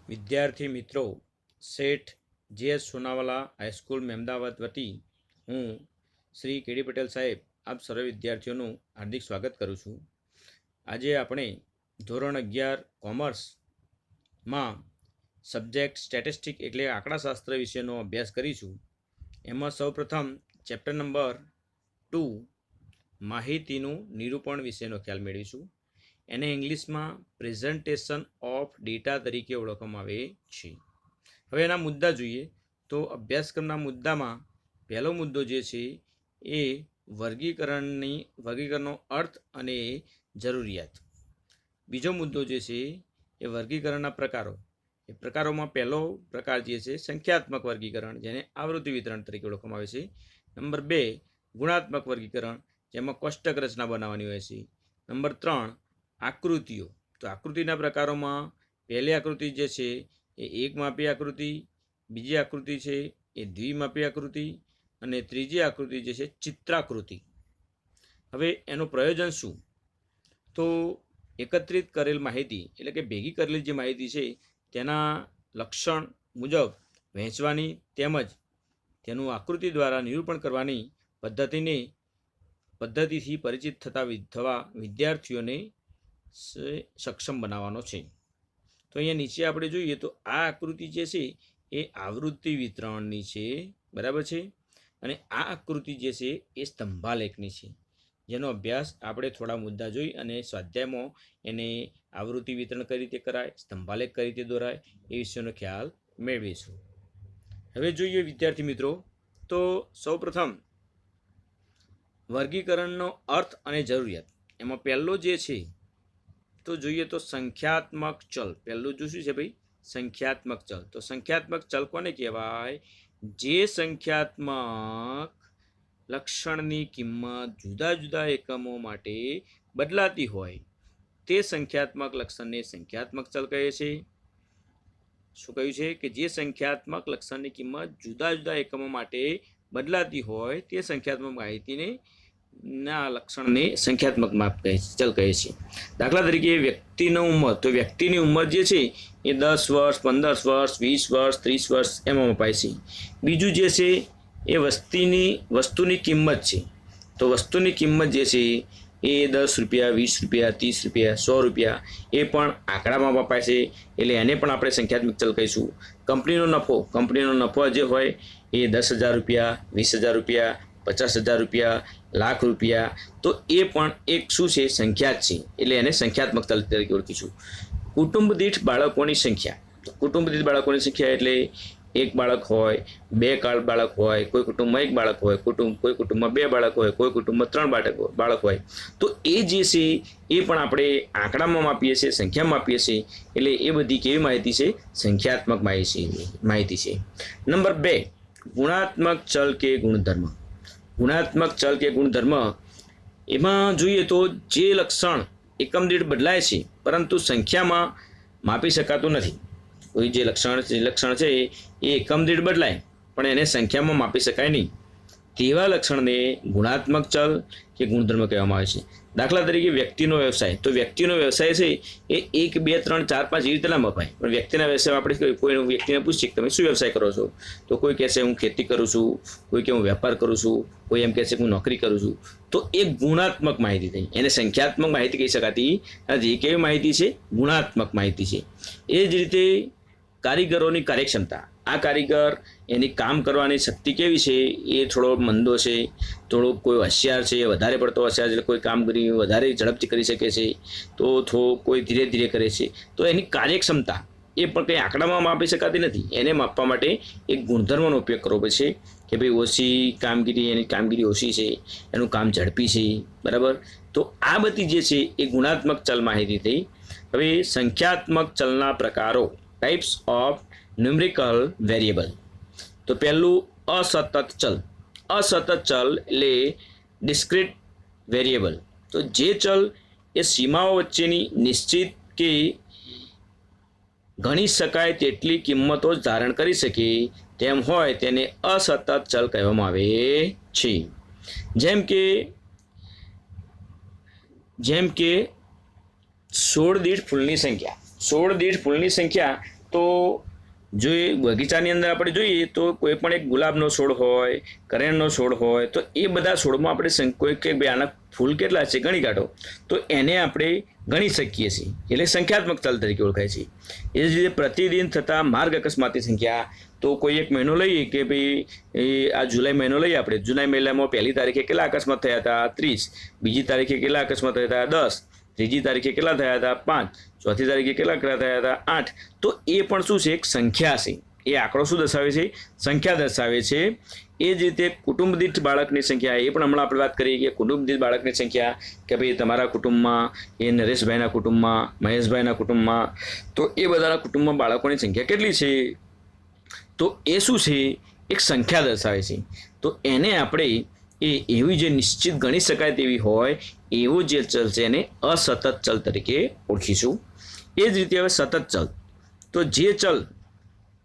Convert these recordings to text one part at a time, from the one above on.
વિદ્યાર્થી મિત્રો, શેઠ જે સોનાવાલા હાઈસ્કૂલ મહેમદાવાદ વતી હું શ્રી કેડી પટેલ સાહેબ આપ સર્વે વિદ્યાર્થીઓનું હાર્દિક સ્વાગત કરું છું. આજે આપણે ધોરણ 11 કોમર્સમાં સબ્જેક્ટ સ્ટેટિસ્ટિક એટલે આંકડાશાસ્ત્ર વિશેનો અભ્યાસ કરીશું. એમાં સૌપ્રથમ ચેપ્ટર નંબર 2 માહિતીનું નિરૂપણ વિશેનો ખ્યાલ મેળવીશું. એને ઇંગ્લિશમાં પ્રેઝન્ટેશન ઓફ ડેટા તરીકે ઓળખવામાં આવે છે. હવે એના મુદ્દા જોઈએ તો અભ્યાસક્રમના મુદ્દામાં પહેલો મુદ્દો જે છે એ વર્ગીકરણનો અર્થ અને જરૂરિયાત. બીજો મુદ્દો જે છે એ વર્ગીકરણના પ્રકારો. એ પ્રકારોમાં પહેલો પ્રકાર જે છે સંખ્યાત્મક વર્ગીકરણ, જેને આવૃત્તિ વિતરણ તરીકે ઓળખવામાં આવે છે. નંબર 2 ગુણાત્મક વર્ગીકરણ, જેમાં કોષ્ટક રચના બનાવવાની હોય છે. નંબર 3 આકૃતિઓ. તો આકૃતિના પ્રકારોમાં પહેલી આકૃતિ જે છે એ એકમાપી આકૃતિ, બીજી આકૃતિ છે એ દ્વિમાપી આકૃતિ અને ત્રીજી આકૃતિ જે છે ચિત્રાકૃતિ. હવે એનું પ્રયોજન શું? તો એકત્રિત કરેલ માહિતી એટલે કે ભેગી કરેલી જે માહિતી છે તેના લક્ષણ મુજબ વહેંચવાની તેમજ તેનું આકૃતિ દ્વારા નિરૂપણ કરવાની પદ્ધતિથી પરિચિત થવા વિદ્યાર્થીઓને સક્ષમ બનાવવાનો છે. તો અહીંયા નીચે આપણે જોઈએ તો આ આકૃતિ જે છે એ આવૃત્તિ વિતરણની છે, બરાબર છે. અને આ આકૃતિ જે છે એ સ્તંભાલેખની છે, જેનો અભ્યાસ આપણે થોડા મુદ્દા જોઈ અને સ્વાધ્યાયમાં એને આવૃત્તિ વિતરણ કઈ રીતે કરાય, સ્તંભાલેખ કઈ રીતે દોરાય એ વિશેનો ખ્યાલ મેળવીશું. હવે જોઈએ વિદ્યાર્થી મિત્રો, તો સૌપ્રથમ વર્ગીકરણનો અર્થ અને જરૂરિયાત. એમાં પહેલો જે છે તો જોઈએ તો સંખ્યાત્મક ચલ. પહેલું જો શું છે ભાઈ? સંખ્યાત્મક ચલ. તો સંખ્યાત્મક ચલ કોને કહેવાય? જે સંખ્યાત્મક લક્ષણની કિંમત જુદા જુદા એકમો માટે બદલાતી હોય તે સંખ્યાત્મક લક્ષણને સંખ્યાત્મક ચલ કહે છે. શું કહ્યું છે? કે જે સંખ્યાત્મક લક્ષણની કિંમત જુદા જુદા એકમો માટે બદલાતી હોય તે સંખ્યાત્મક માહિતીને ના લક્ષણને સંખ્યાત્મક માપ કહે છે, ચલ કહે છે. દાખલા તરીકે વ્યક્તિની ઉંમર. તો વ્યક્તિની ઉંમર જે છે એ 10 વર્ષ, 15 વર્ષ, 20 વર્ષ, 30 વર્ષ એમાં મપાય છે. બીજું જે છે એ વસ્તુની કિંમત છે. તો વસ્તુની કિંમત જે છે એ 10 રૂપિયા, 20 રૂપિયા, 30 રૂપિયા, 100 રૂપિયા એ પણ આંકડામાં મપાય છે, એટલે એને પણ આપણે સંખ્યાત્મક ચલ કહીશું. કંપનીનો નફો જે હોય એ 10,000 રૂપિયા, 20,000 રૂપિયા, 50,000 રૂપિયા, લાખ રૂપિયા, તો એ પણ એક શું છે? સંખ્યા જ છે, એટલે એને સંખ્યાત્મક ચલ તરીકે ઓળખીશું. કુટુંબ દીઠ બાળકોની સંખ્યા. તો કુટુંબ દીઠ બાળકોની સંખ્યા એટલે એક બાળક હોય, 2 બાળક હોય, કોઈ કુટુંબમાં 1 બાળક હોય, કોઈ કુટુંબમાં 2 બાળક હોય, કોઈ કુટુંબમાં 3 બાળક હોય. તો એ જે છે એ પણ આપણે આંકડામાં માપીએ છીએ, સંખ્યામાં માપીએ છીએ, એટલે એ બધી કેવી માહિતી છે? સંખ્યાત્મક માહિતી છે. નંબર 2 ગુણાત્મક ચલ કે ગુણધર્મ. ગુણાત્મક ચલ કે ગુણધર્મ એમાં જોઈએ તો જે લક્ષણ એકમ દીઠ બદલાય છે પરંતુ સંખ્યામાં માપી શકાતું નથી. કોઈ જે લક્ષણ છે એ એકમ દીઠ બદલાય પણ એને સંખ્યામાં માપી શકાય નહીં, તેવા લક્ષણને ગુણાત્મક ચલ કે ગુણધર્મ કહેવામાં આવે છે. દાખલા તરીકે વ્યક્તિનો વ્યવસાય. તો વ્યક્તિનો વ્યવસાય છે એ 1, 2, 3, 4, 5 એવી રીતે ના મપાય. પણ વ્યક્તિના વ્યવસાયમાં આપણે કોઈ વ્યક્તિને પૂછીએ તમે શું વ્યવસાય કરો છો? તો કોઈ કહેશે હું ખેતી કરું છું, કોઈ કે હું વેપાર કરું છું, કોઈ એમ કહેશે હું નોકરી કરું છું. તો એ ગુણાત્મક માહિતી થઈ, એને સંખ્યાત્મક માહિતી કહી શકાતી નથી. કેવી માહિતી છે? ગુણાત્મક માહિતી છે. એ જ રીતે કારીગરોની કાર્યક્ષમતા. આ કારીગર એની કામ કરવાની શક્તિ કેવી છે? એ થોડો મંદો છે, થોડો કોઈ હોશિયાર છે, વધારે પડતો હોશિયાર છે, કોઈ કામ કરી વધારે ઝડપથી કરી શકે છે, તો કોઈ ધીરે ધીરે કરે છે. તો એની કાર્યક્ષમતા એ પણ કંઈ આંકડામાં માપી શકાતી નથી. એને માપવા માટે એક ગુણધર્મનો ઉપયોગ કરવો પડશે કે ભાઈ એની કામગીરી ઓછી છે, એનું કામ ઝડપી છે, બરાબર. તો આ બધી જે છે એ ગુણાત્મક ચલ માહિતી થઈ. હવે સંખ્યાત્મક ચલના પ્રકારો, ટાઈપ્સ ઓફ ન્યુમેરિકલ વેરિયેબલ. તો પહેલું અસતત ચલ. અસતત ચલ એટલે ડિસ્ક્રીટ વેરિયેબલ. તો જે ચલ એ સીમાઓ વચ્ચેની નિશ્ચિત કે ગણી શકાય તેટલી કિંમતો જ ધારણ કરી શકે તેમ હોય તેને અસતત ચલ કહેવામાં આવે છે. જેમ કે 16 દીઠ ફૂલની સંખ્યા. 16 દીઠ ફૂલની સંખ્યા તો જો એ બગીચાની અંદર આપણે જોઈએ તો કોઈ પણ એક ગુલાબનો છોડ હોય, કરેણનો છોડ હોય, તો એ બધા છોડમાં આપણે કોઈ કે ભાઈ આના ફૂલ કેટલા છે ગણી કાઢો, તો એને આપણે ગણી શકીએ છીએ, એટલે સંખ્યાત્મક ચલ તરીકે ઓળખાય છે. એ જ રીતે પ્રતિદિન થતા માર્ગ અકસ્માતની સંખ્યા, તો કોઈ એક મહિનો લઈએ કે ભાઈ આ જુલાઈ મહિનો લઈએ આપણે, જુલાઈ મહિનામાં 1લી તારીખે કેટલા અકસ્માત થયા હતા 30, બીજી તારીખે કેટલા અકસ્માત થયા હતા 10, ત્રીજી તારીખે કેટલા થયા હતા 5, ચોથી તારીખે કેટલા થયા હતા 8. તો એ પણ શું છે, એક સંખ્યા છે. એ આંકડો શું દર્શાવે છે, સંખ્યા દર્શાવે છે. એ જ રીતે કુટુંબ દીઠ બાળકની સંખ્યા, એ પણ હમણાં આપણે વાત કરીએ કે કુટુંબ દીઠ બાળકની સંખ્યા, કે ભાઈ તમારા કુટુંબમાં, એ નરેશભાઈના કુટુંબમાં, મહેશભાઈના કુટુંબમાં, તો એ બધાના કુટુંબમાં બાળકોની સંખ્યા કેટલી છે, તો એ શું છે, એક સંખ્યા દર્શાવે છે. તો એને આપણે એવી જે નિશ્ચિત ગણી શકાય તેવી હોય એવું જે ચલ છે એને અસતત ચલ તરીકે ઓળખીશું. એ જ રીતે હવે સતત ચલ, તો જે ચલ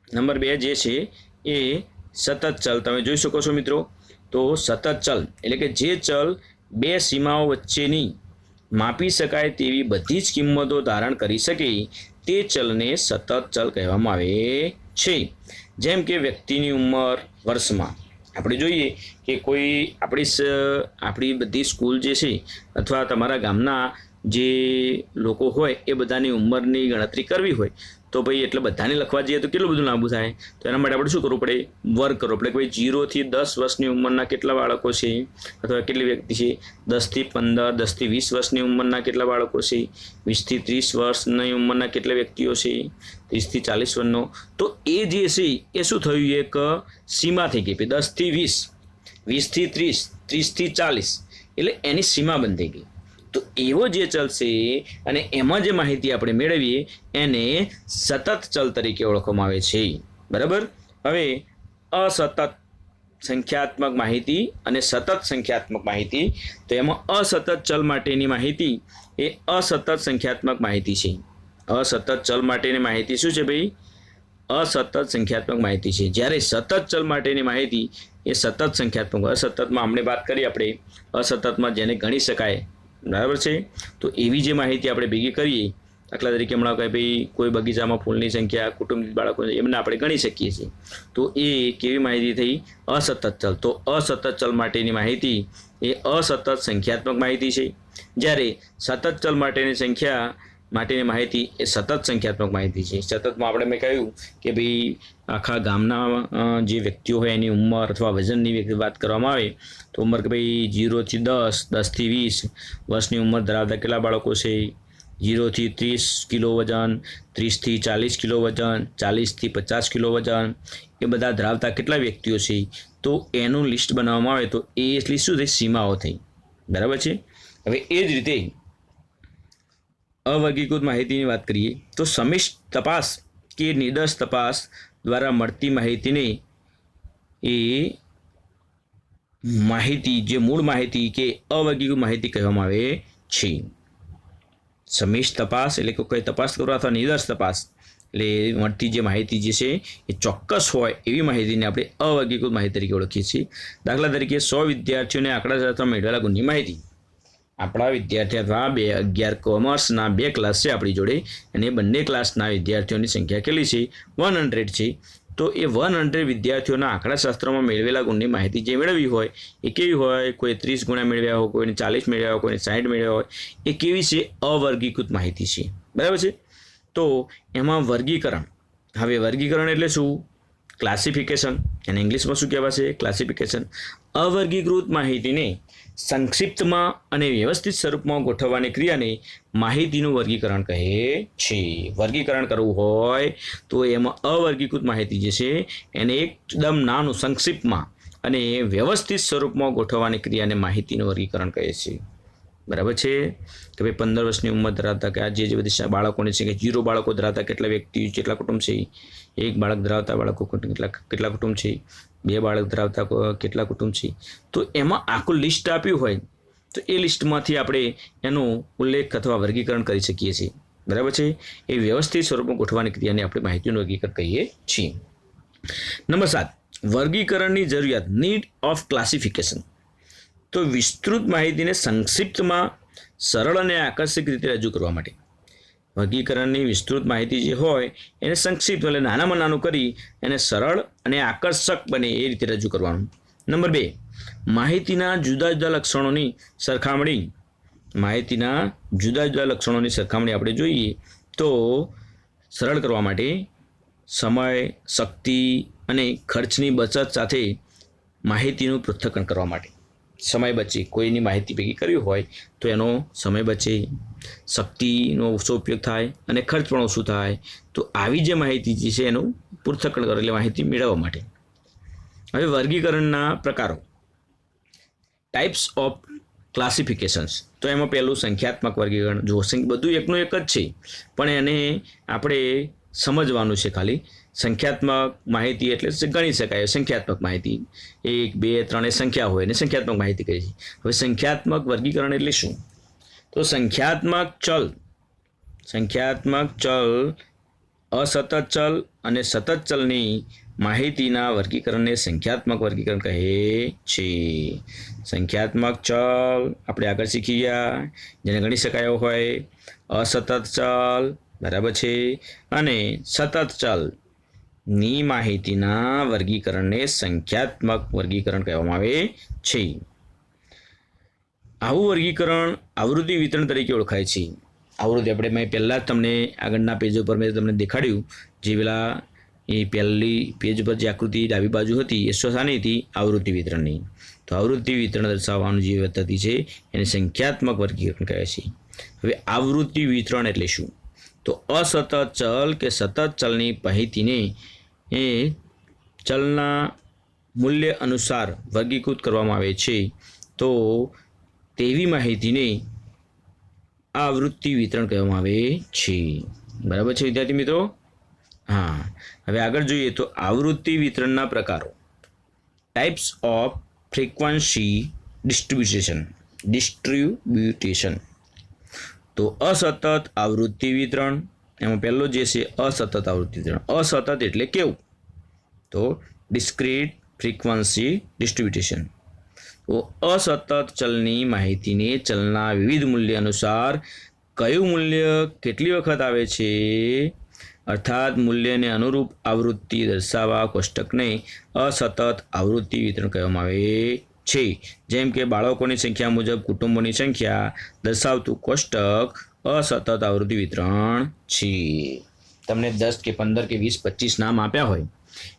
નંબર 2 જે છે એ સતત ચલ તમે જોઈ શકો છો મિત્રો. તો સતત ચલ એટલે કે જે ચલ 2 સીમાઓ વચ્ચેની માપી શકાય તેવી બધી જ કિંમતો ધારણ કરી શકે તે ચલને સતત ચલ કહેવામાં આવે છે. જેમ કે વ્યક્તિની ઉંમર વર્ષમાં, આપણે જોઈએ કે કોઈ આપણી બધી સ્કૂલ જે છે અથવા તમારા ગામના જે લોકો હોય એ બધાની ઉંમરની ગણતરી કરવી હોય તો ભાઈ એટલે બધાને લખવા જઈએ તો કેટલું બધું લાંબુ થાય. તો એના માટે આપણે શું કરવું પડે, વર્ગ કરવો પડે. કોઈ 0 થી 10 વર્ષની ઉંમરના કેટલા બાળકો છે અથવા કેટલી વ્યક્તિ છે, 10 થી 15, 10 થી 20 વર્ષની ઉંમરના કેટલા બાળકો છે, 20 થી 30 વર્ષની ઉંમરના કેટલા વ્યક્તિઓ છે, 30 થી 40 વર્ષનો. તો એ જે છે એ શું થયું, એક સીમા થઈ ગઈ. 10 થી 20, 20 થી 30, 30 થી 40, એટલે એની સીમા બંધાઈ ગઈ. તો એવો જે ચલ છે અને એમાં જે માહિતી આપણે મેળવીએ એને સતત ચલ તરીકે ઓળખવામાં આવે છે. બરાબર. હવે અસતત સંખ્યાત્મક માહિતી અને સતત સંખ્યાત્મક માહિતી, તો એમાં અસતત ચલ માટેની માહિતી એ અસતત સંખ્યાત્મક માહિતી છે. અસતત ચલ માટેની માહિતી શું છે ભાઈ, અસતત સંખ્યાત્મક માહિતી છે. જ્યારે સતત ચલ માટેની માહિતી એ સતત સંખ્યાત્મક. અસતતમાં હમણાં વાત કરી આપણે, અસતતમાં જેને ગણી શકાય, બરાબર છે. તો એવી જે માહિતી આપણે ભેગી કરીએ, દાખલા તરીકે હમણાં કહે ભાઈ કોઈ બગીચામાં ફૂલની સંખ્યા, કુટુંબ બાળકો, એમને આપણે ગણી શકીએ છીએ. તો એ કેવી માહિતી થઈ, અસતત ચલ. તો અસતત ચલ માટેની માહિતી એ અસતત સંખ્યાત્મક માહિતી છે. જ્યારે સતત ચલ માટેની માહિતી એ સતત સંખ્યાત્મક માહિતી છે. સતતમાં આપણે મેં કહ્યું કે ભાઈ આખા ગામના જે વ્યક્તિઓ હોય એની ઉંમર અથવા વજનની વાત કરવામાં આવે તો ઉંમર કે ભાઈ 0 થી 10, 10 થી 20 વર્ષની ઉંમર ધરાવતા કેટલા બાળકો છે, 0 થી 30 કિલો વજન, 30 થી 40 કિલો વજન, 40 થી 50 કિલો વજન, એ બધા ધરાવતા કેટલા વ્યક્તિઓ છે. તો એનું લિસ્ટ બનાવવામાં આવે તો એ લિસ્ટ શું થઈ, સીમાઓ થઈ. બરાબર છે. હવે એ જ રીતે અવર્ગીકૃત માહિતીની વાત કરીએ તો સમિષ્ટ તપાસ કે નિદર્શ તપાસ દ્વારા મળતી માહિતીને એ માહિતી, જે મૂળ માહિતી કે અવર્ગીકૃત માહિતી કહેવામાં આવે છે. સમિષ્ટ તપાસ એટલે કે કોઈ તપાસ કરવા અથવા નિદર્શ તપાસ એટલે મળતી જે માહિતી જે છે એ ચોક્કસ હોય એવી માહિતીને આપણે અવર્ગીકૃત માહિતી તરીકે ઓળખીએ છીએ. દાખલા તરીકે 100 વિદ્યાર્થીઓને આંકડાશાસ્ત્રમાં મેળવેલા ગુણની માહિતી. આપણા વિદ્યાર્થી અથવા 11 કોમર્સના 2 ક્લાસ છે આપણી જોડે અને બંને ક્લાસના વિદ્યાર્થીઓની સંખ્યા કેટલી છે, 100 છે. તો એ 100 વિદ્યાર્થીઓના આંકડાશાસ્ત્રમાં મેળવેલા ગુણની માહિતી જે મેળવી હોય એ કેવી હોય, કોઈ 30 ગુણા મેળવ્યા હોય, કોઈને 40 મેળવ્યા હોય, કોઈને 60 મેળવ્યા હોય, એ કેવી છે, અવર્ગીકૃત માહિતી છે. બરાબર છે. તો એમાં વર્ગીકરણ. હવે વર્ગીકરણ એટલે શું, ક્લાસિફિકેશન, એને ઇંગ્લિશમાં શું કહેવાશે, ક્લાસિફિકેશન. અવર્ગીકૃત માહિતીને સંક્ષિપ્તમાં અને વ્યવસ્થિત સ્વરૂપમાં ગોઠવવાની ક્રિયાને માહિતીનું વર્ગીકરણ કહે છે. વર્ગીકરણ કરવું હોય તો એમાં અવર્ગીકૃત માહિતી જે છે એને એકદમ નાનું સંક્ષિપ્તમાં અને વ્યવસ્થિત સ્વરૂપમાં ગોઠવવાની ક્રિયાને માહિતીનું વર્ગીકરણ કહે છે. બરાબર છે. કે ભાઈ 15 વર્ષની ઉંમર ધરાવતા કે આ જે બધી બાળકોની છે કે 0 બાળકો ધરાવતા કેટલા વ્યક્તિ, કેટલા કુટુંબ છે, 1 બાળક ધરાવતા બાળકો કેટલા કુટુંબ છે, 2 બાળક ધરાવતા કેટલા કુટુંબ છે. તો એમાં આખું લિસ્ટ આપ્યું હોય તો એ લિસ્ટમાંથી આપણે એનો ઉલ્લેખ અથવા વર્ગીકરણ કરી શકીએ છીએ. બરાબર છે. એ વ્યવસ્થિત સ્વરૂપમાં ગોઠવવાની ક્રિયાને આપણે માહિતીનું વર્ગીકરણ કહીએ છીએ. નંબર 7, વર્ગીકરણની જરૂરિયાત, નીડ ઓફ ક્લાસિફિકેશન. તો વિસ્તૃત માહિતીને સંક્ષિપ્તમાં સરળ અને આકર્ષક રીતે રજૂ કરવા માટે વર્ગીકરણની વિસ્તૃત માહિતી જે હોય એને સંક્ષિપ્ત એટલે નાનામાં નાનું કરી એને સરળ અને આકર્ષક બને એ રીતે રજૂ કરવાનું. નંબર 2, માહિતીના જુદા જુદા લક્ષણોની સરખામણી. માહિતીના જુદા જુદા લક્ષણોની સરખામણી આપણે જોઈએ તો સરળ કરવા માટે સમય, શક્તિ અને ખર્ચની બચત સાથે માહિતીનું પૃથ્થકરણ કરવા માટે સમય બચે, કોઈની માહિતી ભેગી કરવી હોય તો એનો સમય બચે, શક્તિનો ઓછો ઉપયોગ થાય અને ખર્ચ પણ ઓછું થાય. તો આવી જે માહિતી જે છે એનું પૃથ્થકરણ કરો એટલે માહિતી મેળવવા માટે. હવે વર્ગીકરણના પ્રકારો, ટાઈપ્સ ઓફ ક્લાસિફિકેશન્સ. તો એમાં પહેલું સંખ્યાત્મક વર્ગીકરણ. જો બધું એકનું એક જ છે પણ એને આપણે સમજવાનું છે. ખાલી સંખ્યાત્મક માહિતી એટલે ગણી શકાય. સંખ્યાત્મક માહિતી 1, 2, 3 એ સંખ્યા હોય ને સંખ્યાત્મક માહિતી કહે છે. હવે સંખ્યાત્મક વર્ગીકરણ એટલે શું? તો સંખ્યાત્મક ચલ, અસતત ચલ અને સતત ચલની માહિતીના વર્ગીકરણને સંખ્યાત્મક વર્ગીકરણ કહે છે. સંખ્યાત્મક ચલ આપણે આગળ શીખી ગયા, જેને ગણી શકાયો હોય. અસતત ચલ બરાબર છે અને સતત ચલની માહિતીના વર્ગીકરણને સંખ્યાત્મક વર્ગીકરણ કહેવામાં આવે છે. આવું વર્ગીકરણ આવૃત્તિ વિતરણ તરીકે ઓળખાય છે. આવૃત્તિ આપણે મેં પહેલાં જ તમને આગળના પેજો પર મેં તમને દેખાડ્યું, જે પેલા એ પહેલી પેજ પર જે આકૃતિ ડાબી બાજુ હતી એ શાની હતી? આવૃત્તિ વિતરણની. તો આવૃત્તિ વિતરણ દર્શાવવાનું જે પદ્ધતિ છે એને સંખ્યાત્મક વર્ગીકરણ કહે છે. હવે આવૃત્તિ વિતરણ એટલે શું? તો અસતત ચલ કે સતત ચલની માહિતીને એ ચલના મૂલ્ય અનુસાર વર્ગીકૃત કરવામાં આવે છે. તો તેવી માહિતીને આવૃત્તિ વિતરણ કહેવામાં આવે છે. બરાબર છે વિદ્યાર્થી મિત્રો? હા, હવે આગળ જોઈએ તો આવૃત્તિ વિતરણના પ્રકારો. Types of frequency distribution. તો અસતત આવૃત્તિ વિતરણ, એમાં પહેલો જે છે અસતત આવૃત્તિ વિતરણ. અસતત એટલે કેવું? તો ડિસ્ક્રીટ ફ્રીક્વન્સી ડિસ્ટ્રીબ્યુટેશન. તો અસતત ચલની માહિતીને ચલના વિવિધ મૂલ્ય અનુસાર કયું મૂલ્ય કેટલી વખત આવે છે, અર્થાત મૂલ્યને અનુરૂપ આવૃત્તિ દર્શાવવા કોષ્ટકને અસતત આવૃત્તિ વિતરણ કહેવામાં આવે છે. જેમ કે બાળકોની સંખ્યા મુજબ કુટુંબોની સંખ્યા દર્શાવતું કોષ્ટક અસતત આવૃત્તિ વિતરણ છે. તમને 10 કે 15 કે 20 25 નામ આપ્યા હોય,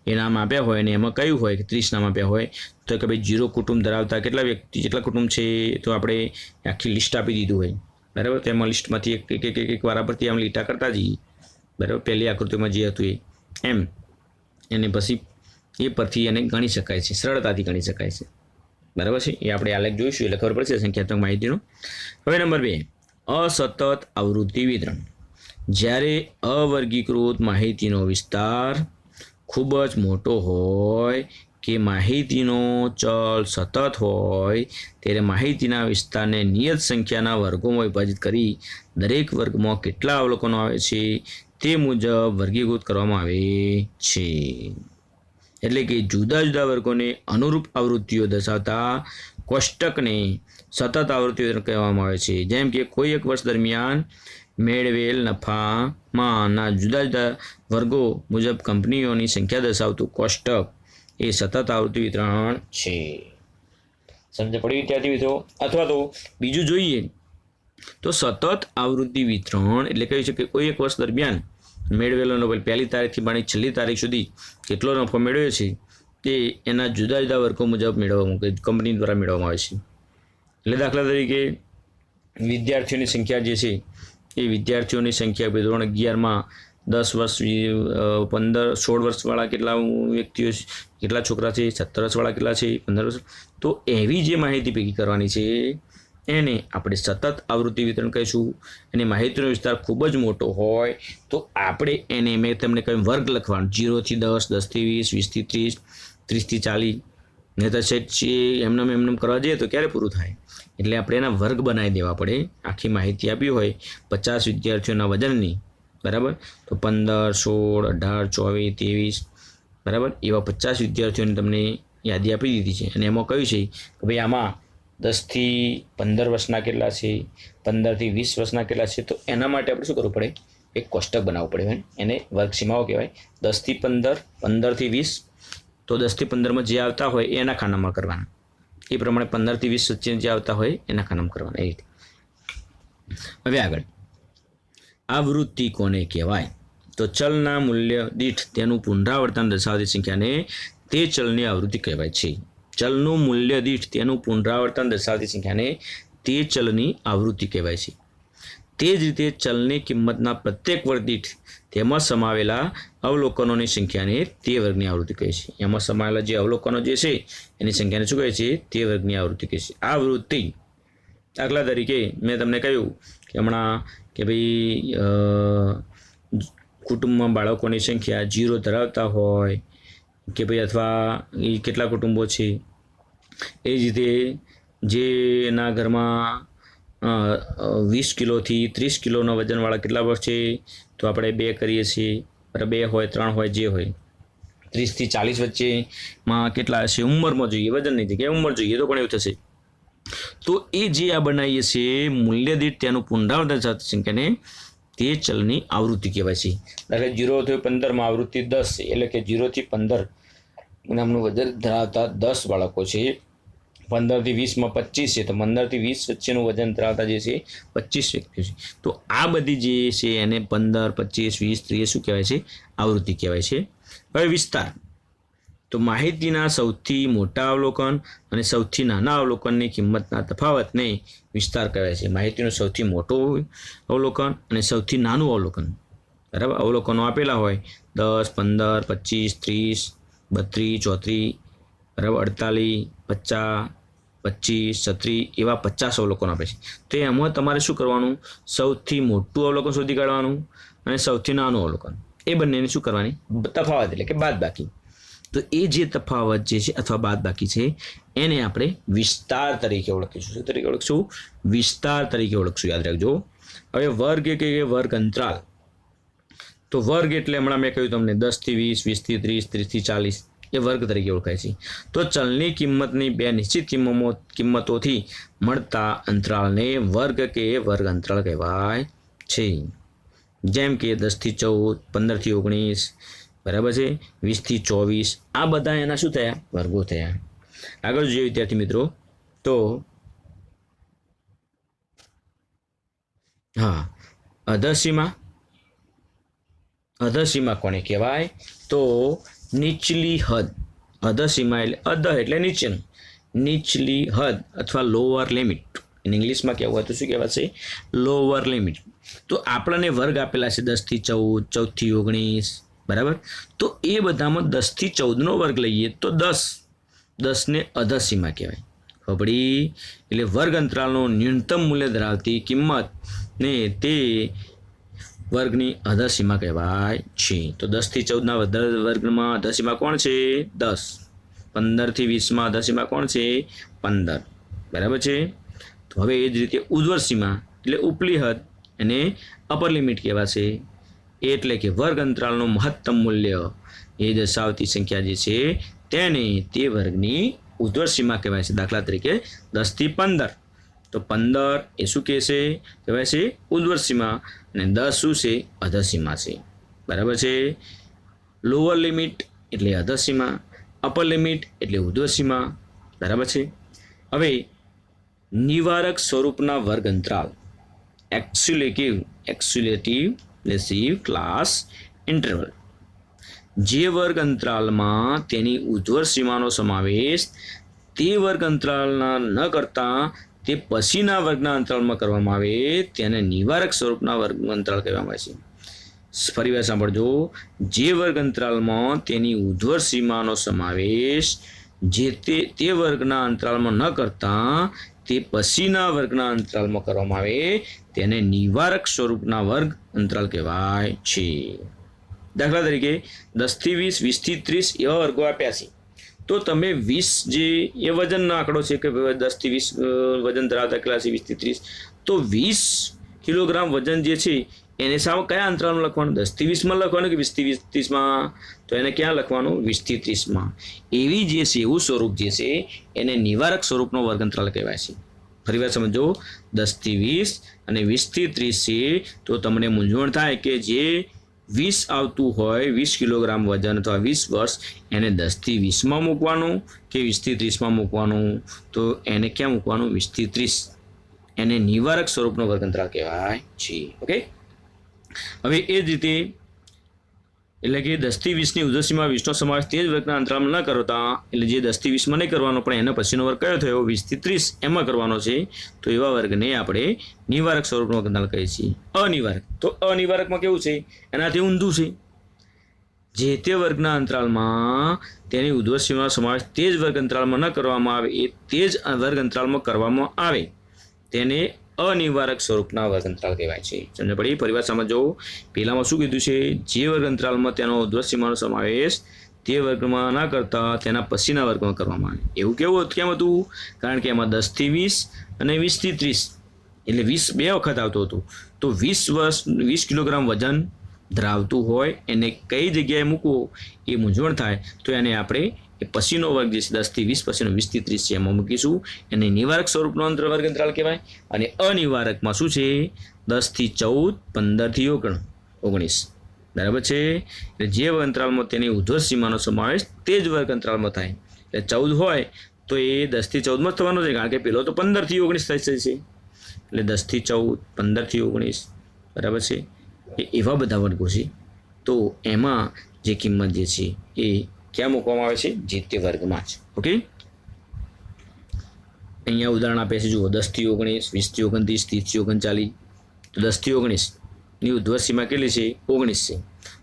એ નામ આપ્યા હોય અને એમાં કયું હોય કે 30 નામ આપ્યા હોય તો કે ભાઈ 0 કુટુંબ ધરાવતા કેટલા વ્યક્તિ જેટલા કુટુંબ છે તો આપણે આખી લિસ્ટ આપી દીધું હોય. બરાબર? તેમાં લિસ્ટમાંથી એક વારા પરથી આમ લીટા કરતા જઈએ. બરાબર? પહેલી આકૃતિમાં જે હતું એમ એને પછી એ પરથી એને ગણી શકાય છે, સરળતાથી ગણી શકાય છે. બરાબર છે? એ આપણે આલેખ જોઈશું એટલે ખબર પડશે સંખ્યાત્મક માહિતીનો. હવે નંબર 2, અસતત આવૃત્તિ વિતરણ. જ્યારે અવર્ગીકૃત માહિતીનો વિસ્તાર ખૂબ જ મોટો હોય કે માહિતીનો ચલ સતત હોય ત્યારે માહિતીના વિસ્તારને નિયત સંખ્યાના વર્ગોમાં વિભાજિત કરી દરેક વર્ગમાં કેટલા અવલોકનો આવે છે તે મુજબ વર્ગીકૃત કરવામાં આવે છે. એટલે કે જુદા જુદા વર્ગોને અનુરૂપ આવૃત્તિઓ દર્શાવતા કોષ્ટકને સતત આવૃત્તિ વિતરણ કહેવામાં આવે છે. જેમ કે કોઈ એક વર્ષ દરમિયાન મેળવેલ નફામાંના જુદા જુદા વર્ગો મુજબ કંપનીઓની સંખ્યા દર્શાવતું કોષ્ટક એ સતત આવૃત્તિ વિતરણ છે. સમજ પડી વિદ્યાર્થી મિત્રો? અથવા તો બીજું જોઈએ તો સતત આવૃત્તિ વિતરણ એટલે કહ્યું છે કે કોઈ એક વર્ષ દરમિયાન મેળવેલો નફો પહેલી તારીખથી માંડી છેલ્લી તારીખ સુધી કેટલો નફો મેળવ્યો છે તે એના જુદા જુદા વર્ગો મુજબ મેળવવામાં કંપની દ્વારા મેળવવામાં આવે છે. એટલે દાખલા તરીકે વિદ્યાર્થીઓની સંખ્યા જે છે એ વિદ્યાર્થીઓની સંખ્યા ધોરણ 11માં 10 વર્ષ 15 16 વર્ષવાળા કેટલા વ્યક્તિઓ કેટલા છોકરા છે, 17 વર્ષવાળા કેટલા છે, 15 વર્ષ. તો એવી જે માહિતી ભેગી કરવાની છે એને આપણે સતત આવૃત્તિ વિતરણ કહીશું. અને માહિતીનો વિસ્તાર ખૂબ જ મોટો હોય તો આપણે એને મેં તમને કહ્યું વર્ગ લખવાનું 0 થી 10, 10 થી 20, 20 થી 30, 30 થી 40. નહીં તો સેટ છે એમને કરવા જઈએ તો ક્યારે પૂરું થાય? એટલે આપણે એના વર્ગ બનાવી દેવા પડે. આખી માહિતી આપી હોય 50 વિદ્યાર્થીઓના વજનની, બરાબર, તો 15, 16, 18, 24, 23, બરાબર, એવા 50 વિદ્યાર્થીઓને તમને યાદી આપી દીધી છે અને એમાં કહ્યું છે કે ભાઈ આમાં 10 થી 15 વર્ષના કેટલા છે, 15 થી 20 વર્ષના કેટલા છે, તો એના માટે આપણે શું કરવું પડે, એક કોષ્ટક બનાવવું પડે. એને વર્ગ સીમાઓ કહેવાય. 10 થી 15, 15 થી 20, તો 10 થી 15માં જે આવતા હોય એના ખાનામાં કરવાના, એ પ્રમાણે 15 થી 20 વચ્ચે જે આવતા હોય એના ખાનામાં કરવાના, એ રીતે. હવે આગળ, આવૃત્તિ કોને કહેવાય? તો ચલના મૂલ્ય દીઠ તેનું પુનરાવર્તન દર્શાવતી સંખ્યાને તે ચલની આવૃત્તિ કહેવાય છે. ચલનું મૂલ્ય દીઠ તેનું પુનરાવર્તન દર્શાવતી સંખ્યાને તે ચલની આવૃત્તિ કહેવાય છે. તે જ રીતે ચલની કિંમતના પ્રત્યેક વર્ગ દીઠ તેમાં સમાવેલા અવલોકનોની સંખ્યાને તે વર્ગની આવૃત્તિ કહે છે. એમાં સમાવેલા જે અવલોકનો જે છે એની સંખ્યાને શું કહે છે? તે વર્ગની આવૃત્તિ કહે છે. આવૃત્તિ, દાખલા તરીકે મેં તમને કહ્યું કે હમણાં કે ભાઈ કુટુંબમાં બાળકોની સંખ્યા 0 ધરાવતા હોય કે ભાઈ અથવા એ કેટલા કુટુંબો છે, એ જ રીતે જેના ઘરમાં 20 કિલોથી 30 કિલોના વજનવાળા કેટલા વર્ષ છે, તો આપણે 2 કરીએ છીએ, 2 હોય 3 હોય જે હોય. 30 થી 40 વચ્ચેમાં કેટલા હશે ઉંમરમાં જોઈએ, વજનની જગ્યાએ ઉંમર જોઈએ તો પણ એવું થશે. તો એ જે આ બનાવીએ છીએ મૂલ્ય દીઠ તેનું પુનરાવર્તન સાથે સંખ્યાને તે ચલની આવૃત્તિ કહેવાય છે. દાખલા 0 થી 15માં આવૃત્તિ 10 છે, એટલે કે 0 થી 15 નામનું વજન ધરાવતા 10 બાળકો છે. 15 થી 20માં 25 છે, તો 15 થી 20 વચ્ચેનું વજન ધરાવતા જે છે 25 વ્યક્તિઓ છે. તો આ બધી જે છે એને 15, 25, 20, 30 શું કહેવાય છે? આવૃત્તિ કહેવાય છે. હવે વિસ્તાર, તો માહિતીના સૌથી મોટા અવલોકન અને સૌથી નાના અવલોકનની કિંમતના તફાવતને વિસ્તાર કહેવાય છે. માહિતીનું સૌથી મોટું અવલોકન અને સૌથી નાનું અવલોકન, બરાબર. અવલોકનો આપેલા હોય 10, 15, 25, 30, 32, 34, બરાબર, 48, 50, 25, 36 એવા 50 અવલોકનો આપે છે. તો એમાં તમારે શું કરવાનું? સૌથી મોટું અવલોકન શોધી કાઢવાનું અને સૌથી નાનું અવલોકન, એ બંનેને શું કરવાની? તફાવત એટલે કે બાદબાકી. તો એ જે તફાવત જે છે અથવા બાદબાકી છે એને આપણે વિસ્તાર તરીકે ઓળખીશું. શું તરીકે ઓળખશું? વિસ્તાર તરીકે ઓળખશું, યાદ રાખજો. હવે વર્ગ કે વર્ગ અંતરાલ, તો વર્ગ એટલે હમણાં મેં કહ્યું તમને 10 થી 20, 20 થી 30, 30 થી 40 એ વર્ગ તરીકે ઓળખાય છે. તો ચલની કિંમતની 2 નિશ્ચિત કિંમતોથી મળતા અંતરાલને વર્ગ કે વર્ગ અંતરાલ કહેવાય છે. જેમ કે 10 થી 14, 15 થી 19, બરાબર છે, 20 થી 24, આ બધા એના શું થયા? વર્ગો થયા. આગળ જોઈએ વિદ્યાર્થી મિત્રો, તો હા, અધસીમા. અધસીમા કોને કહેવાય? તો નીચલી હદ. અધસીમા એટલે અધ એટલે નીચેનું, નીચલી હદ અથવા લોઅર લિમિટ. ઇંગ્લિશમાં કહેવું હોય તો શું કહેવાશે? Lower limit. તો આપણને વર્ગ આપેલા છે 10 થી 14, 14 થી 19, બરાબર. તો એ બધામાં 10 થી 14નો વર્ગ લઈએ તો 10 ને અધસીમા કહેવાય. ખબડી એટલે વર્ગ અંતરાલનું ન્યૂનતમ મૂલ્ય ધરાવતી કિંમત ને તે વર્ગની અધસીમા કહેવાય છે. તો 10 થી 14ના વર્ગમાં અધસીમા કોણ છે? 10. 15 થી 20માં અધસીમા કોણ છે? 15, બરાબર છે. તો હવે એ જ રીતે ઉર્ધ્વસીમા એટલે ઉપલી હદ એને અપર લિમિટ કહેવાશે. એટલે કે વર્ગ અંતરાલનું મહત્તમ મૂલ્ય એ દર્શાવતી સંખ્યા જે છે તેને તે વર્ગની ઉર્ધ્વસીમા કહેવાય છે. દાખલા તરીકે 10 થી 15, તો 15 એ શું કહેશે? કહેવાય છે ઉર્ધ્વસીમા, અને 10 શું છે? અધસીમા છે, બરાબર છે. લોઅર લિમિટ એટલે અધસીમા, અપર લિમિટ એટલે ઉર્ધ્વસીમા, બરાબર છે. હવે નિવારક સ્વરૂપના વર્ગ અંતરાલ, એક્સ્યુલેટિવ લેસિવ ક્લાસ ઇન્ટરવલ. જે વર્ગ અંતરાલમાં તેની ઉર્ધ્વસીમાનો સમાવેશ તે વર્ગ અંતરાલના ન કરતા તે પછીના વર્ગના અંતરાલમાં કરવામાં આવે તેને નિવારક સ્વરૂપના વર્ગ અંતરાલ કહેવામાં આવે છે. ફરીવાર સાંભળજો, જે વર્ગ અંતરાલમાં તેની ઉર્ધ્વસીમાનો સમાવેશ જે તે વર્ગના અંતરાલમાં ન કરતા તે પછીના વર્ગના અંતરાલમાં કરવામાં આવે તેને નિવારક સ્વરૂપના વર્ગ અંતરાલ કહેવાય છે. દાખલા તરીકે 10 થી 20, 20 થી 30 એવા વર્ગો આપ્યા છે. તો તમે 20 જે એ વજનનો આંકડો છે કે 10 થી 20 વજન ધરાવતા કેટલા છે? 20 થી 30. તો 20 કિલોગ્રામ વજન જે છે એને સાવ કયા અંતરાલમાં લખવાનું? 10 થી 20માં લખવાનું કે 20 થી 30માં? તો એને ક્યાં લખવાનું? 20 થી 30માં. એવી જે છે એવું સ્વરૂપ જે છે એને નિવારક સ્વરૂપનો વર્ગ અંતરાલ કહેવાય છે. ફરીવાર સમજો 10 થી 20 અને 20 થી 30 છે તો તમને મૂંઝવણ થાય કે જે 20 આવતું હોય 20 કિલોગ્રામ વજન અથવા 20 વર્ષ એને 10 થી 20માં મૂકવાનું કે 20 થી 30માં મૂકવાનું તો એને ક્યાં મૂકવાનું 20 થી 30 એને નિવારક સ્વરૂપનો વર્ગ અંતરાલ કહેવાય છે ઓકે હવે એ જ રીતે એટલે કે 10 થી 20ની ઉર્ધ્વસીમા 20નો સમાવેશ તે જ વર્ગના અંતરાલમાં ન કરતા એટલે જે 10 થી 20માં નહીં કરવાનો પણ એના પછીનો વર્ગ કયો થયો 20 થી 30 એમાં કરવાનો છે તો એવા વર્ગને આપણે નિવારક સ્વરૂપનો વર્ગ અંતરાલ કહીએ છીએ અનિવારક તો અનિવારકમાં કેવું છે એનાથી ઊંધું છે જે તે વર્ગના અંતરાલમાં તેની ઉર્ધ્વસીમાનો સમાવેશ તે જ વર્ગ અંતરાલમાં ન કરવામાં આવે એ તે જ વર્ગ અંતરાલમાં કરવામાં આવે તેને અનિવારક સ્વરૂપના વર્ગ અંતરાલ કહેવાય છે સમજ પડી પરિવાર સમજો પહેલામાં શું કીધું છે જે વર્ગ અંતરાલમાં તેનો ઉર્ધ્વસીમાનો સમાવેશ તે વર્ગમાં ના કરતા તેના પછીના વર્ગમાં કરવામાં આવે એવું કેમ હતું કારણ કે એમાં 10 થી 20 અને 20 થી 30 એટલે 20 બે વખત આવતું હતું તો 20 કિલોગ્રામ વજન ધરાવતું હોય એને કઈ જગ્યાએ મૂકવો એ મૂંઝવણ થાય તો એને આપણે એ પછીનો વર્ગ જે છે 10 થી 20 પછીનો 20 થી 30 છે એમાં મૂકીશું એને નિવારક સ્વરૂપનો વર્ગ અંતરાલ કહેવાય અને અનિવારકમાં શું છે 10 થી 14 15 થી 19 બરાબર છે એટલે જે વર્ગ અંતરાલમાં તેની ઉર્ધ્વસીમાનો સમાવેશ તે જ વર્ગ અંતરાલમાં થાય એટલે 14 હોય તો એ 10 થી 14માં જ થવાનો છે કારણ કે પેલો તો 15 થી 19 થઈ છે એટલે 10 થી 14 15 થી 19 બરાબર છે એ એવા બધા વર્ગો છે તો એમાં જે કિંમત જે છે એ ક્યાં મૂકવામાં આવે છે જે તે વર્ગમાં જ ઓકે અહીંયા ઉદાહરણ આપે છે જુઓ 10 થી 19 20 થી 29 30 થી 39 તો 10 થી 19ની ઉર્ધ્વસીમા કેટલી છે 19 છે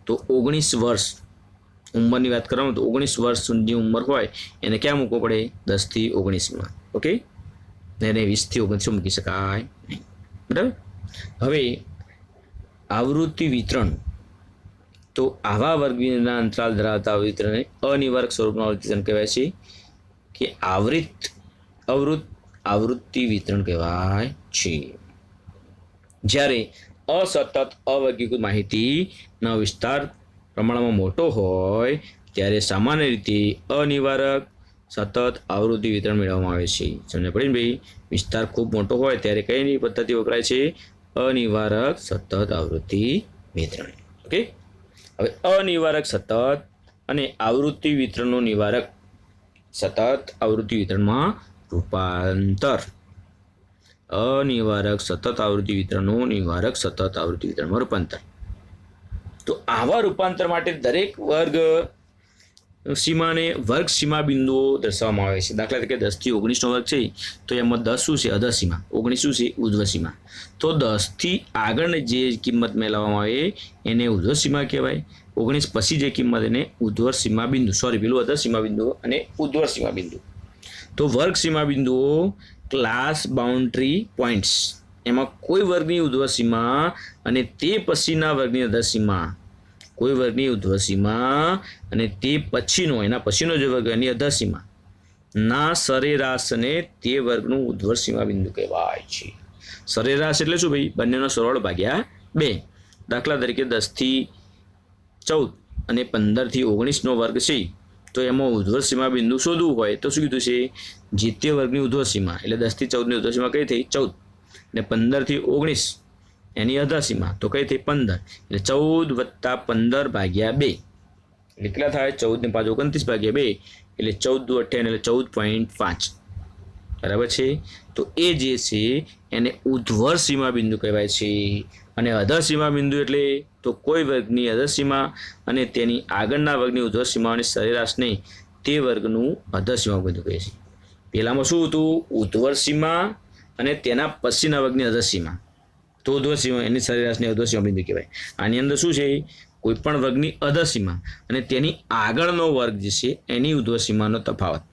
તો 19 વર્ષ ઉંમરની વાત કરવામાં તો 19 વર્ષ સુધીની ઉંમર હોય એને ક્યાં મૂકવો પડે 10 થી 19માં ઓકે એને 20 થી 29 મૂકી શકાય નહીં બરાબર હવે આવૃત્તિ વિતરણ તો આવા વર્ગના અંતરાલ ધરાવતા વિતરણને અનિવારક સ્વરૂપનું વિતરણ કહેવાય છે કે આવૃત્તિ વિતરણ કહેવાય છે જ્યારે અસતત અવર્ગીકૃત માહિતીનો વિસ્તાર પ્રમાણમાં મોટો હોય ત્યારે સામાન્ય રીતે અનિવારક સતત આવૃત્તિ વિતરણ મેળવવામાં આવે છે સમજ પડી ને ભાઈ વિસ્તાર ખૂબ મોટો હોય ત્યારે કઈ પદ્ધતિ વપરાય છે અનિવારક સતત આવૃત્તિ વિતરણ ઓકે હવે અનિવારક સતત અને આવૃત્તિ વિતરણનું નિવારક સતત આવૃત્તિ વિતરણમાં રૂપાંતર અનિવારક સતત આવૃત્તિ વિતરણનું નિવારક સતત આવૃત્તિ વિતરણમાં રૂપાંતર તો આવા રૂપાંતર માટે દરેક વર્ગ સીમાને વર્ગ સીમા બિંદુઓ દર્શાવવામાં આવે છે દાખલા તરીકે 10 થી 19નો વર્ગ છે તો એમાં 10 શું છે અધસીમા 19 શું છે ઉર્ધ્વસીમા તો 10 થી આગળની જે કિંમત મેળવવામાં આવે એને ઉર્ધ્વસીમા કહેવાય 19 પછી જે કિંમત એને ઉર્ધ્વસીમા બિંદુ પેલું અધસીમા બિંદુ અને ઉર્ધ્વસીમા બિંદુ તો વર્ગ સીમા બિંદુઓ ક્લાસ બાઉન્ડ્રી પોઈન્ટ્સ એમાં કોઈ વર્ગની ઉર્ધ્વસીમા અને તે પછીના વર્ગની અધસીમા કોઈ વર્ગની ઉર્ધ્વસીમા અને તે પછીનો એના પછીનો જે વર્ગ એની અધસીમા ના સરેરાશને તે વર્ગનું ઉર્ધ્વસીમા બિંદુ કહેવાય છે સરેરાશ એટલે શું ભાઈ બંનેનો સરવાળો ભાગ્યા 2 દાખલા તરીકે 10 થી 14 અને 15 થી 19નો વર્ગ છે તો એમાં ઉર્ધ્વસીમા બિંદુ શોધવું હોય તો શું કીધું છે જે તે વર્ગની ઉર્ધ્વસીમા એટલે 10 થી 14ની ઉર્ધ્વસીમા કઈ થઈ 14 અને 15 થી 19 એની અધસીમા તો કઈ થઈ 15 એટલે 14 વત્તા 15 ભાગ્યા 2 કેટલા થાય 14 ને 5 29 ભાગ્યા 2 એટલે 14 દુ 28 એટલે 14.5 બરાબર છે તો એ જે છે એને ઉર્ધ્વસીમા બિંદુ કહેવાય છે અને અધસીમા બિંદુ એટલે તો કોઈ વર્ગની અધસીમા અને તેની આગળના વર્ગની ઉર્ધ્વસીમાની સરેરાશને તે વર્ગનું અધસીમા બિંદુ કહે છે પહેલામાં શું હતું ઉર્ધ્વસીમા અને તેના પછીના વર્ગની અધસીમા તો ઉર્ધ્વસીમા એની સરેરાશને અધસીમા બિંદુ કહેવાય આની અંદર શું છે કોઈ પણ વર્ગની અધસીમા અને તેની આગળનો વર્ગ જે છે એની ઉર્ધ્વસીમાનો તફાવત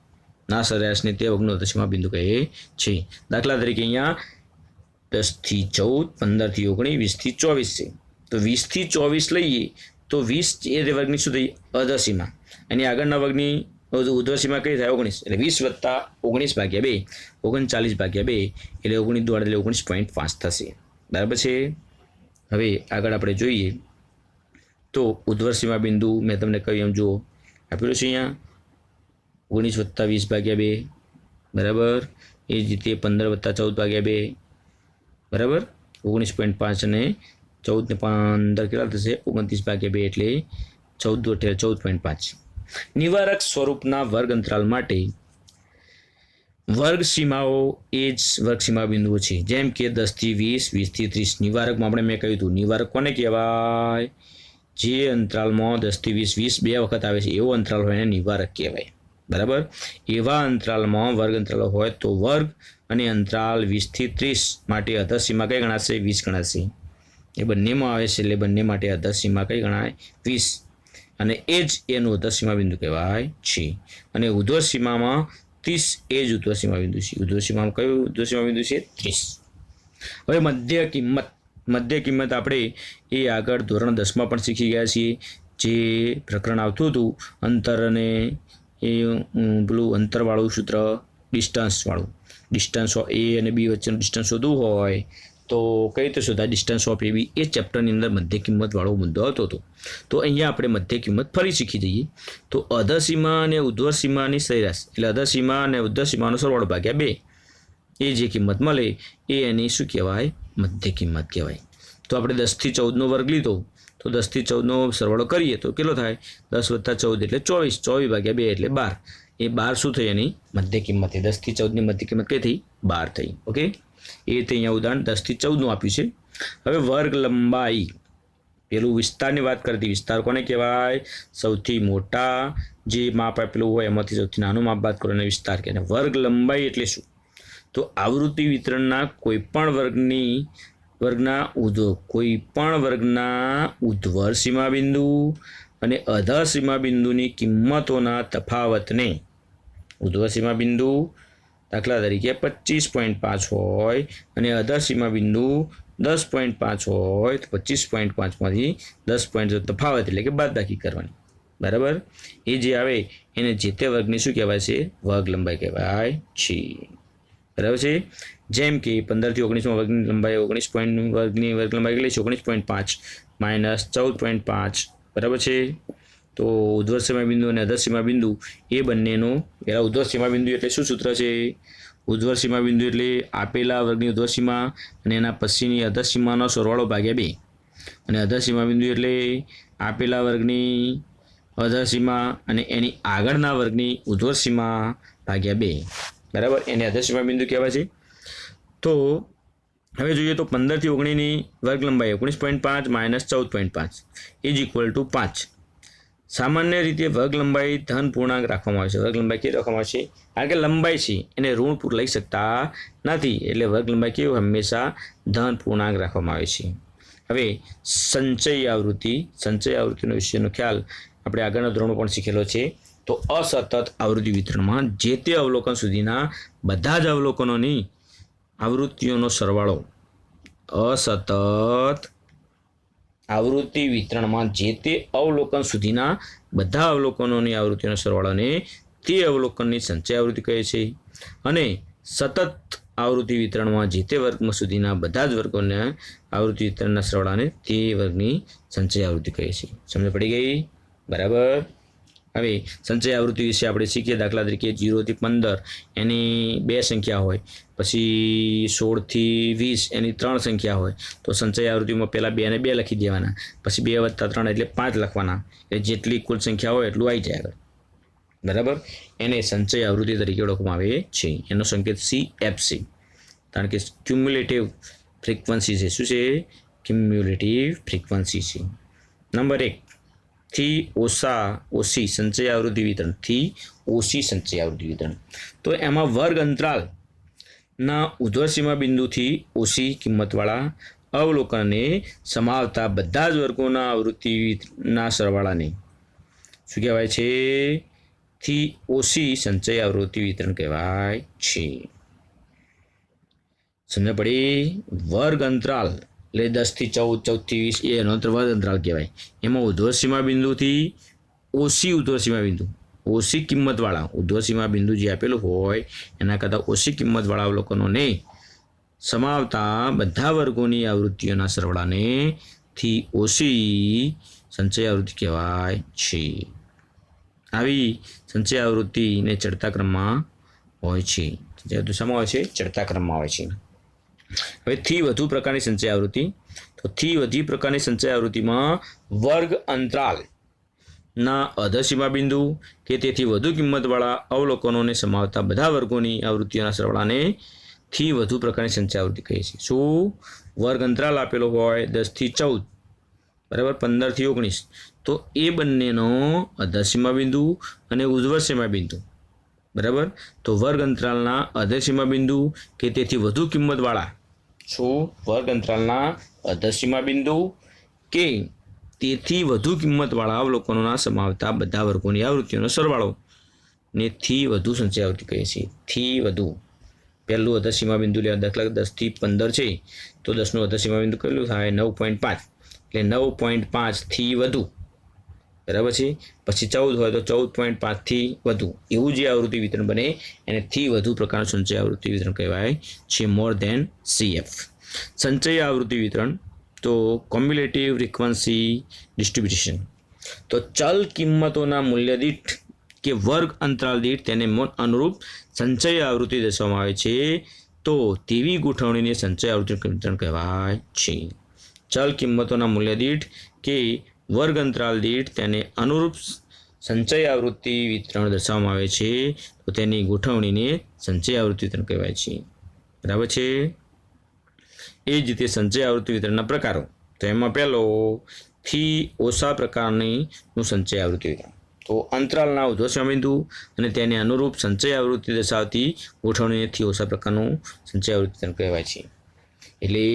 ના સરેરાશને તે વર્ગનું અધસીમા બિંદુ કહે છે દાખલા તરીકે અહીંયા 10 થી 14 15 થી 19 20 થી 24 છે તો 20 થી 24 લઈએ તો 20 એ વર્ગની શું થઈ અધસીમા એની આગળના વર્ગની ઉર્ધ્વસીમા કઈ થાય 19 એટલે 20 વત્તા 19 ભાગ્યા 2 39 ભાગ્યા 2 એટલે 19 દ્વારા એટલે 19.5 થશે બરાબર છે હવે આગળ આપણે જોઈએ તો ઉર્ધ્વસીમા બિંદુ મેં તમને કહ્યું એમ જુઓ આપેલું છે અહીંયા 19 વત્તા 20 ભાગ્યા 2 બરાબર એ જ રીતે 15 + 14 / 2 બરાબર 19.5 અને 14 ને 15 કેટલા થશે 29 / 2 એટલે 14 × 14.5. નિવારક સ્વરૂપના વર્ગ અંતરાલ માટે વર્ગ સીમાઓ એ જ વર્ગ સીમા બિંદુઓ છે. જેમ કે 10 થી 20, 20 થી 30. નિવારકમાં આપણે મેં કહ્યું હતું નિવારક કોને કહેવાય? જે અંતરાલમાં 10 થી 20 બે વખત આવે છે એવો અંતરાલ હોય એને નિવારક કહેવાય. બરાબર. એવા અંતરાલમાં વર્ગ અંતરાલો હોય તો વર્ગ અને અંતરાલ 20 થી 30 માટે અધસીમા કઈ ગણાશે? 20 ગણાશે. એ બંનેમાં આવે છે એટલે બંને માટે અધસીમા કઈ ગણાય? 20. અને એ જ એનું અધસીમા બિંદુ કહેવાય છે. અને ઉધ્વસીમામાં 30 એ જ ઉધ્વસીમા બિંદુ છે. ઉધ્વસીમામાં કયું ઉધ્વસીમા બિંદુ છે? 30. હવે મધ્ય કિંમત આપણે એ આગળ ધોરણ 10માં પણ શીખી ગયા છીએ. જે પ્રકરણ આવતું હતું અંતર અને એ પેલું અંતરવાળું સૂત્ર, ડિસ્ટન્સવાળું. ડિસ્ટન્સ એ અને બી વચ્ચેનું ડિસ્ટન્સ શોધવું હોય તો કઈ રીતે શોધાય? ડિસ્ટન્સ ઓફ એ બી. એ ચેપ્ટરની અંદર મધ્ય કિંમતવાળો મુદ્દો આવતો હતો. તો અહીંયા આપણે મધ્ય કિંમત ફરી શીખી જઈએ. તો અધસીમા અને ઉધ્વસીમાની સરેરાશ એટલે અધસીમા અને ઉધ્વસીમાનો સરવાળો ભાગ્યા 2 એ જે કિંમત મળે એ એની શું કહેવાય? મધ્ય કિંમત કહેવાય. તો આપણે 10 થી 14નો વર્ગ લીધો તો 10 થી 14નો સરવાળો કરીએ તો કેટલો થાય? 10 + 14 એટલે 24. 24 / 2 એટલે 12. એ 12 શું થઈ? એની મધ્ય કિંમત થઈ. 10 થી 14ની મધ્ય કિંમત કઈ થઈ? 12 થઈ. ઓકે. એ રીતે અહીંયા ઉદાહરણ 10 થી 14નું આપ્યું છે. હવે વર્ગ લંબાઈ પેલું વિસ્તારની વાત કરતી. વિસ્તાર કોને કહેવાય? સૌથી મોટા જે માપ આપેલું હોય એમાંથી સૌથી નાનું માપ બાદ કરો એને વિસ્તાર કહેવાય. વર્ગ લંબાઈ એટલે શું? તો આવૃત્તિ વિતરણના કોઈપણ વર્ગના ઉધ્વર સીમા બિંદુ અને અધર સીમા બિંદુની કિંમતોના તફાવતને ઉધ્વર સીમા બિંદુ દાખલા તરીકે 25.5 હોય અને અધર સીમા બિંદુ 10.5 હોય તો 25.5માંથી 10 પોઈન્ટ તફાવત એટલે કે બાદબાકી કરવાની. બરાબર. એ જે આવે એને જે તે વર્ગની શું કહેવાય છે? વર્ગ લંબાઈ કહેવાય છે. બરાબર છે. જેમ કે 15 થી 19માં વર્ગની લંબાઈ 19 વર્ગની વર્ગ લંબાઈ કેટલી છે? 19.5 - 14.5. બરાબર છે. તો ઉધ્વર સીમા બિંદુ અને અધર સીમા બિંદુ એ બંનેનો પહેલાં ઉધ્વર સીમા બિંદુ એટલે શું સૂત્ર છે? ઉધ્વર સીમા બિંદુ એટલે આપેલા વર્ગની ઉધ્વર સીમા અને એના પછીની અધર સીમાનો સરવાળો ભાગ્યા 2. અને અધર સીમા બિંદુ એટલે આપેલા વર્ગની અધર સીમા અને એની આગળના વર્ગની ઉધ્વર સીમા ભાગ્યા 2. બરાબર. એને અધર સીમા બિંદુ કહેવાય છે. તો હવે જોઈએ તો 15 થી 19ની વર્ગ લંબાઈ 19.5 - 14.5 = 5. સામાન્ય રીતે વર્ગ લંબાઈ ધન પૂર્ણાંક રાખવામાં આવે છે. વર્ગ લંબાઈ કેવી રાખવામાં આવે છે? કારણ કે લંબાઈ છે એને ઋણ લઈ શકતા નથી એટલે વર્ગ લંબાઈ કેવી હંમેશા ધન પૂર્ણાંક રાખવામાં આવે છે. હવે સંચય આવૃત્તિનો વિષયનો ખ્યાલ આપણે આગળના ધોરણો પણ શીખેલો છે. તો અસતત આવૃત્તિ વિતરણમાં જે તે અવલોકન સુધીના બધા જ અવલોકનોની આવૃત્તિઓનો સરવાળો અસતત આવૃત્તિ વિતરણમાં જે તે અવલોકન સુધીના બધા અવલોકનોની આવૃત્તિનો સરવાળોને તે અવલોકનની સંચય આવૃત્તિ કહે છે. અને સતત આવૃત્તિ વિતરણમાં જે તે વર્ગ સુધીના બધા જ વર્ગોના આવૃત્તિ વિતરણના સરવાળાને તે વર્ગની સંચય આવૃત્તિ કહે છે. સમજ પડી ગઈ? બરાબર. હવે સંચય આવૃત્તિ વિશે આપણે શીખીએ. દાખલા તરીકે 0 થી 15 એની 2 સંખ્યા હોય, પછી 16 થી 20 એની 3 સંખ્યા હોય તો સંચય આવૃત્તિમાં પહેલાં 2 ને 2 લખી દેવાના, પછી 2 + 3 એટલે 5 લખવાના. એટલે જેટલી કુલ સંખ્યા હોય એટલું આવી જાય આગળ. બરાબર. એને સંચય આવૃત્તિ તરીકે ઓળખવામાં આવે છે. એનો સંકેત CF છે કારણ કે ક્યુમ્યુલેટિવ ફ્રીક્વન્સી છે. શું છે? ક્યુમ્યુલેટિવ ફ્રીક્વન્સી છે. નંબર 1 થી ઓછી સંચય આવૃત્તિ વિતરણ. થી ઓછી સંચય આવૃત્તિ વિતરણ તો એમાં વર્ગ અંતરાલના ઉધ્વર સીમા બિંદુથી ઓછી કિંમતવાળા અવલોકનને સમાવતા બધા જ વર્ગોના આવૃત્તિના સરવાળાને શું કહેવાય છે? થી ઓછી સંચય આવૃત્તિ વિતરણ કહેવાય છે. સમજ પડી? વર્ગ અંતરાલ એટલે 10 થી 14, 14 થી 20 એનો વર્ગ અંતરાલ કહેવાય. એમાં ઉધ્વર સીમા બિંદુથી ઓછી કિંમતવાળા ઉધ્વર સીમા બિંદુ જે આપેલું હોય એના કરતાં ઓછી કિંમતવાળા અવલોકનોને સમાવતા બધા વર્ગોની આવૃત્તિઓના સરવાળાને થી ઓછી સંચય આવૃત્તિ કહેવાય છે. આવી સંચય આવૃત્તિને ચડતા ક્રમમાં હોય છે. સંચય આવૃત્તિ શામાં હોય છે? ચડતા ક્રમમાં હોય છે. હવે થી વધુ પ્રકારની સંચય આવૃત્તિ. તો થી વધુ પ્રકારની સંચય આવૃત્તિમાં વર્ગ અંતરાલ ના અધસીમા બિંદુ કે તેથી વધુ કિંમતવાળા અવલોકનોને સમાવતા બધા વર્ગોની આવૃત્તિઓના સરવાળાને થી વધુ પ્રકારની સંચય આવૃત્તિ કહીએ છીએ. શું? વર્ગ અંતરાલ આપેલો હોય 10 થી 14, બરાબર, 15 થી 19, તો એ બંનેનો અધસીમા બિંદુ અને ઉર્ધ્વસીમા બિંદુ, બરાબર. તો વર્ગ અંતરાલના અધસીમા બિંદુ કે તેથી વધુ કિંમતવાળા, શું? વર્ગ અંતરાલના અધસીમા બિંદુ કે તેથી વધુ કિંમતવાળા અવલોકનોના સમાવતા બધા વર્ગોની આવૃત્તિઓનો સરવાળો ને થી વધુ સંચય આવૃત્તિ કહીએ છીએ. થી વધુ પહેલું અધસીમા બિંદુ લેવા, દાખલા 10 થી 15 છે તો 10નું અધસીમા બિંદુ કેટલું થાય? 9.5, એટલે 9.5 થી વધુ, બરાબર છે. પછી 14 હોય તો 14.5 થી વધુ, એવું જે આવૃત્તિ વિતરણ બને એને થી વધુ પ્રકારનું સંચય આવૃત્તિ વિતરણ કહેવાય છે. મોર દેન CF. સંચય આવૃત્તિ વિતરણ તો કોમ્યુલેટિવ ફ્રીક્વન્સી ડિસ્ટ્રીબ્યુશન. તો ચલ કિંમતોના મૂલ્ય દીઠ કે વર્ગ અંતરાલ દીઠ તેને અનુરૂપ સંચય આવૃત્તિ દર્શાવવામાં આવે છે. તો તેવી ગોઠવણીને સંચય આવૃત્તિ વિતરણ કહેવાય છે. ચલ કિંમતોના મૂલ્ય દીઠ કે વર્ગ અંતરાલ દીઠ તેને અનુરૂપ સંચય આવૃત્તિ વિતરણ દર્શાવવામાં આવે છે. તો તેની ગોઠવણીને સંચય આવૃત્તિ વિતરણ કહેવાય છે. બરાબર છે. એ જ રીતે સંચય આવૃત્તિ વિતરણના પ્રકારો. તો એમાં પહેલો થી ઓછા પ્રકારનું સંચય આવૃત્તિ વિતરણ. તો અંતરાલના ઉર્ધ્વસીમા બિંદુ અને તેને અનુરૂપ સંચય આવૃત્તિ દર્શાવતી ગોઠવણીથી ઓછા પ્રકારનું સંચય આવૃત્તિ વિતરણ કહેવાય છે. એટલે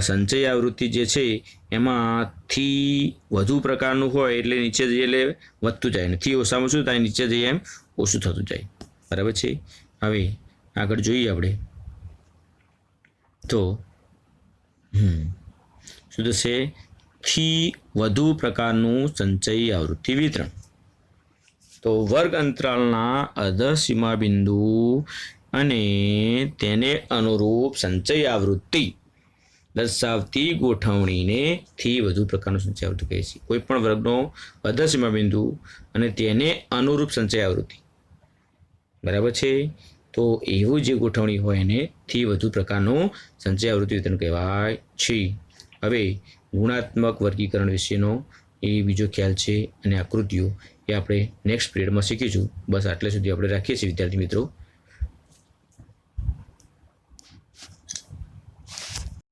સંચય આવૃત્તિ જે છે એમાં થી વધુ પ્રકારનું હોય એટલે નીચે જઈએ એટલે વધતું જાય, થી ઓછામાં શું થાય? નીચે જઈએ એમ ઓછું થતું જાય. બરાબર છે. હવે આગળ જોઈએ આપણે તો શું થશે? થી વધુ પ્રકારનું સંચય આવૃત્તિ વિતરણ. તો વર્ગ અંતરાલના અધસીમા બિંદુ અને તેને અનુરૂપ સંચય આવૃત્તિ દર્શાવતી ગોઠવણીને થી વધુ પ્રકારનું સંચય આવૃત્તિ કહે છે. કોઈ પણ વર્ગનો અધસીમા બિંદુ અને તેને અનુરૂપ સંચય આવૃત્તિ, બરાબર છે. તો એવું જે ગોઠવણી હોય એને થી વધુ પ્રકારનું સંચય આવૃત્તિ વિતરણ કહેવાય છે. હવે ગુણાત્મક વર્ગીકરણ વિશેનો એ બીજો ખ્યાલ છે અને આકૃતિઓ એ આપણે નેક્સ્ટ પીરિયડમાં શીખીશું. બસ આટલે સુધી આપણે રાખીએ છીએ વિદ્યાર્થી મિત્રો.